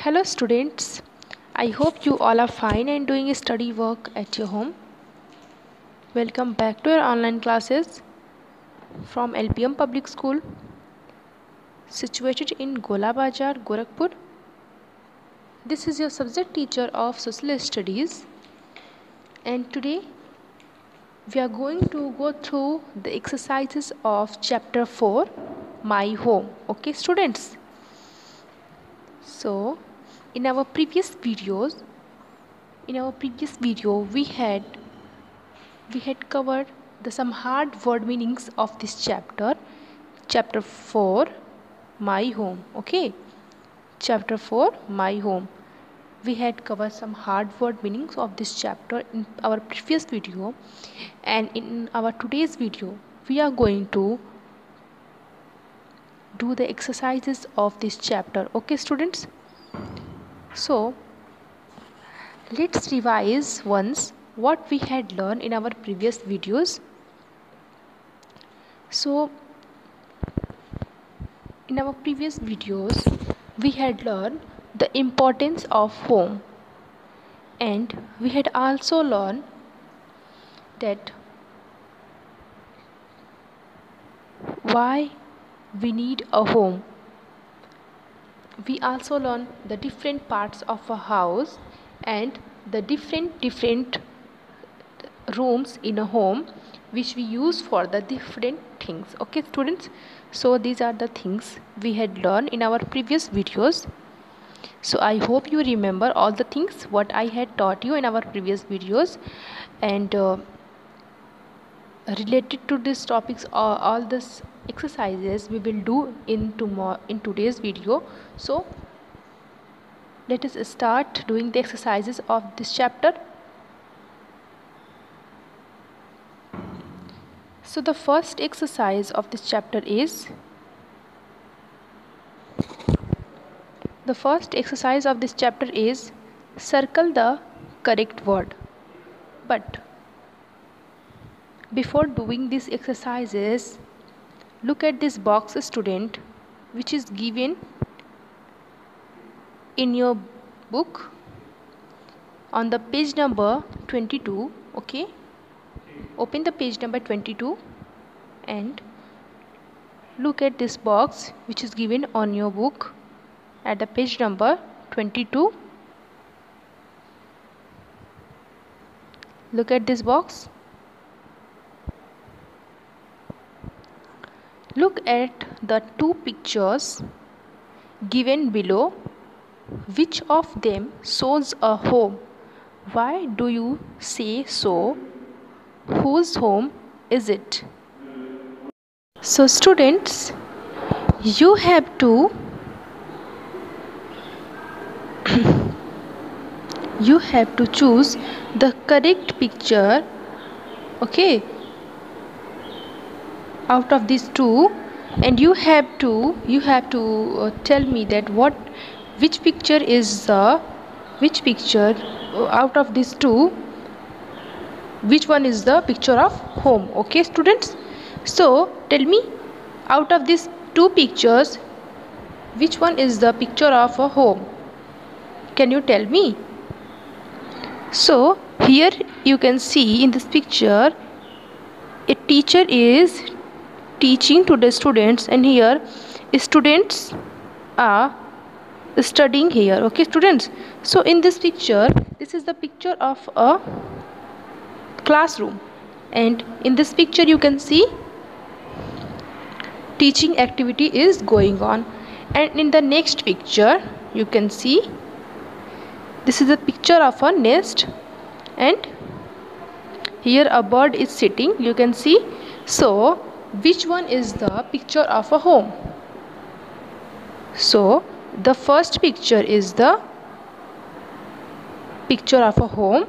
Hello students, I hope you all are fine and doing study work at your home. Welcome back to your online classes from LPM Public School situated in Gola Bazar, Gorakhpur. This is your subject teacher of Social Studies and today we are going to go through the exercises of chapter 4, My Home. Okay students? So in our previous video we had covered some hard word meanings of this chapter 4, My Home. Okay, chapter 4, My Home. We had covered some hard word meanings of this chapter in our previous video, and in our today's video we are going to do the exercises of this chapter. Okay students, so let's revise once what we had learned in our previous videos. So in our previous videos we had learned the importance of home, and we had also learned that why we need a home. We also learned the different parts of a house and the different rooms in a home which we use for the different things. Okay students, so these are the things we had learned in our previous videos. So I hope you remember all the things what I had taught you in our previous videos, and related to these topics, all these exercises we will do in today's video. So let us start doing the exercises of this chapter. So the first exercise of this chapter is circle the correct word. But before doing these exercises, look at this box student which is given in your book on the page number 22. Okay, open the page number 22 and look at this box which is given on your book at the page number 22. Look at this box. Look at the two pictures given below. Which of them shows a home? Why do you say so? Whose home is it? So students, you have to choose the correct picture, okay, out of these two, and you have to tell me that which picture out of these two, which one is the picture of home. Okay students, so tell me, out of these two pictures, which one is the picture of a home? Can you tell me? So here you can see in this picture a teacher is teaching to the students, and here students are studying here. Okay students, so in this picture, this is the picture of a classroom, and in this picture you can see teaching activity is going on. And in the next picture you can see this is a picture of a nest, and here a bird is sitting, you can see. So which one is the picture of a home? So the first picture is the picture of a home.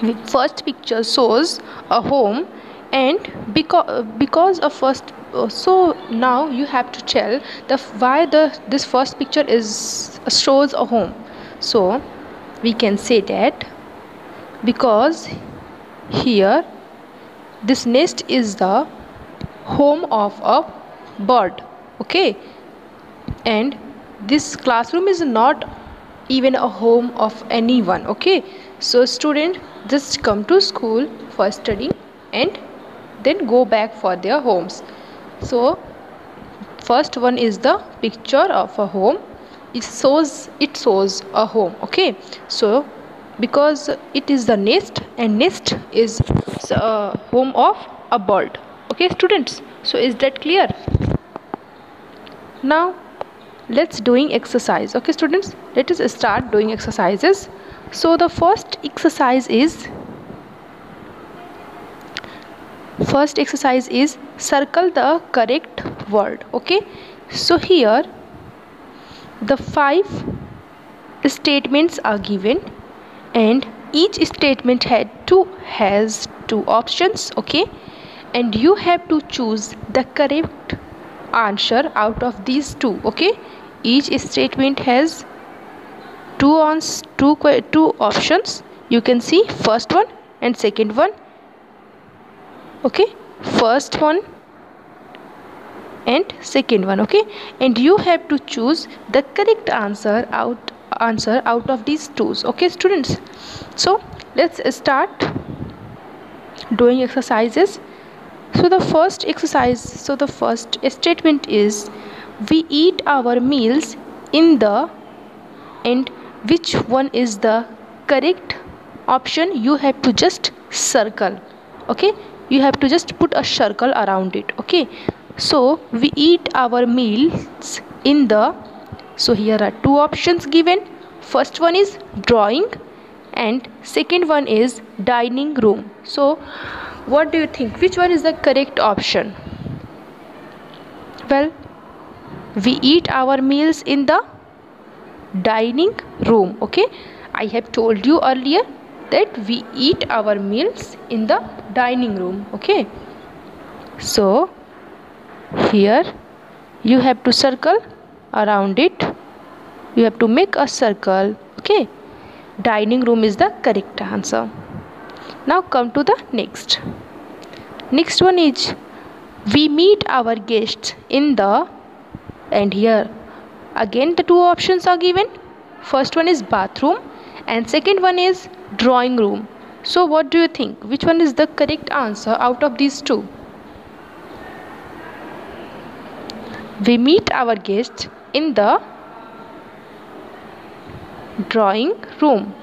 The first picture shows a home, and because of first, so now you have to tell why this first picture shows a home. So we can say that because here this nest is the home of a bird, okay, and this classroom is not even a home of anyone. Okay, so student just come to school for studying and then go back for their homes. So first one is the picture of a home. It shows a home. Okay, so because it is the nest, and nest is a home of a bird. Okay students, so is that clear? Now let's doing exercise. Okay students, let us start doing exercises. So the first exercise is circle the correct word. Okay, so here the 5 statements are given, and each statement has two options. Okay, and you have to choose the correct answer out of these two. Okay, each statement has two options. You can see first one and second one. Okay, first one and second one. Okay, and you have to choose the correct answer out of these two. Okay students, so let's start doing exercises. So the first statement is, we eat our meals in the, and which one is the correct option? You have to just circle. Okay, you have to just put a circle around it. Okay, so we eat our meals in the, so here are two options given. First one is drawing and second one is dining room. So what do you think, which one is the correct option? Well, we eat our meals in the dining room. Okay, I have told you earlier that we eat our meals in the dining room. Okay, so here you have to circle around it, you have to make a circle. Okay, dining room is the correct answer. Now come to the next one is, we meet our guests in the, and here again the two options are given. First one is bathroom and second one is drawing room. So what do you think, which one is the correct answer out of these two? We meet our guests in the drawing room.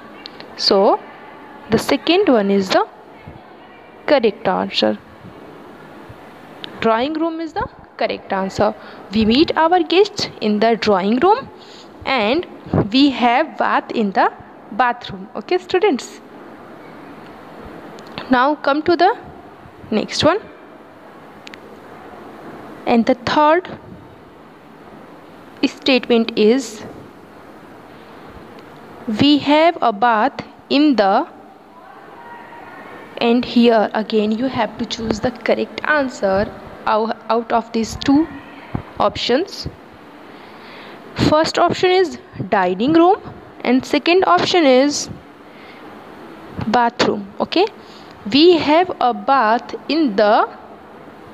So the second one is the correct answer. Drawing room is the correct answer. We meet our guests in the drawing room and we have bath in the bathroom. Okay students, now come to the next one, and the third statement is, we have a bath in the, and here again you have to choose the correct answer out of these two options. First option is dining room and second option is bathroom. Okay, we have a bath in the,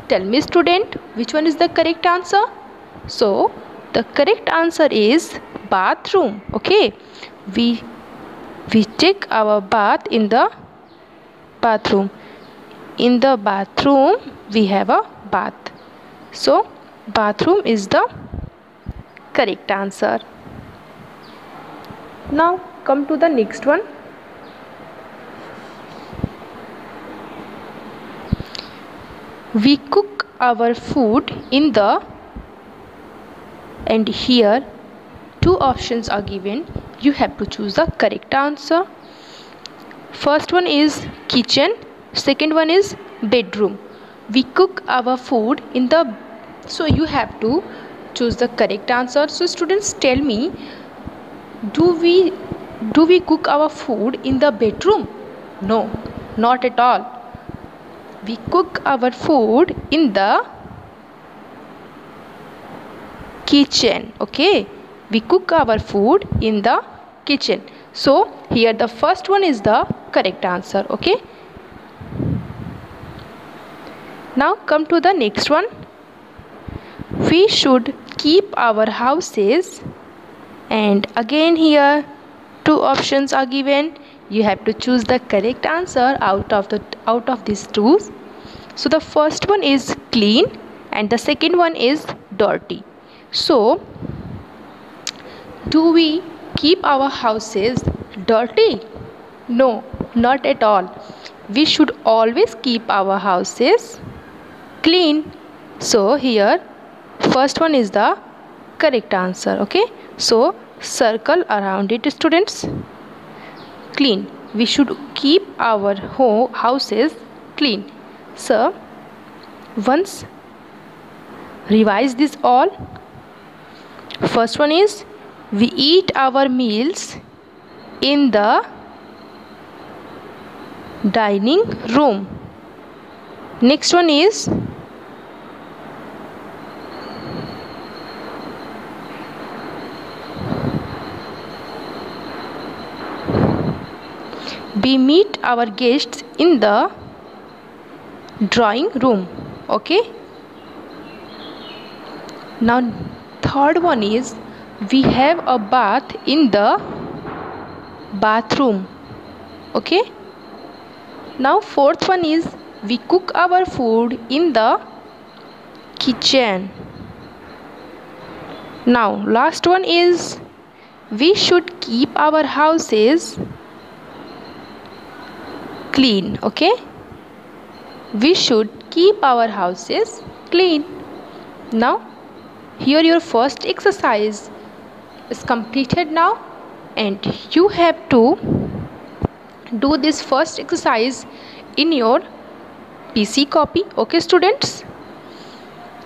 tell me student, which one is the correct answer? So the correct answer is bathroom. Okay, we take our bath in the bathroom. In the bathroom we have a bath, so bathroom is the correct answer. Now come to the next one. We cook our food in the, and here two options are given. You have to choose the correct answer. First one is kitchen, second one is bedroom. We cook our food in the, so you have to choose the correct answer. So students, tell me, do we cook our food in the bedroom? No, not at all. We cook our food in the kitchen. Okay, we cook our food in the kitchen. So here the first one is the correct answer. Okay, now come to the next one. We should keep our houses And again here two options are given. You have to choose the correct answer out of these two. So the first one is clean and the second one is dirty. So do we keep our houses dirty? No, not at all. We should always keep our houses clean. So here first one is the correct answer. Okay, so circle around it, students. Clean. We should keep our houses clean. So once revise this all. First one is we eat our meals in the dining room. Next one is we meet our guests in the drawing room. Okay, now third one is we have a bath in the bathroom. Okay, now fourth one is we cook our food in the kitchen. Now last one is we should keep our houses clean. Okay, we should keep our houses clean. Now here your first exercise is completed now, and you have to do this first exercise in your PC copy. Okay students,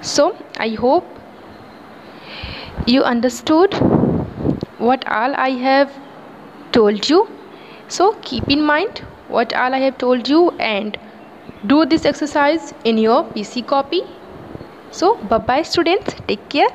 so I hope you understood what all I have told you. So keep in mind what all I have told you and do this exercise in your PC copy. So bye bye students, take care.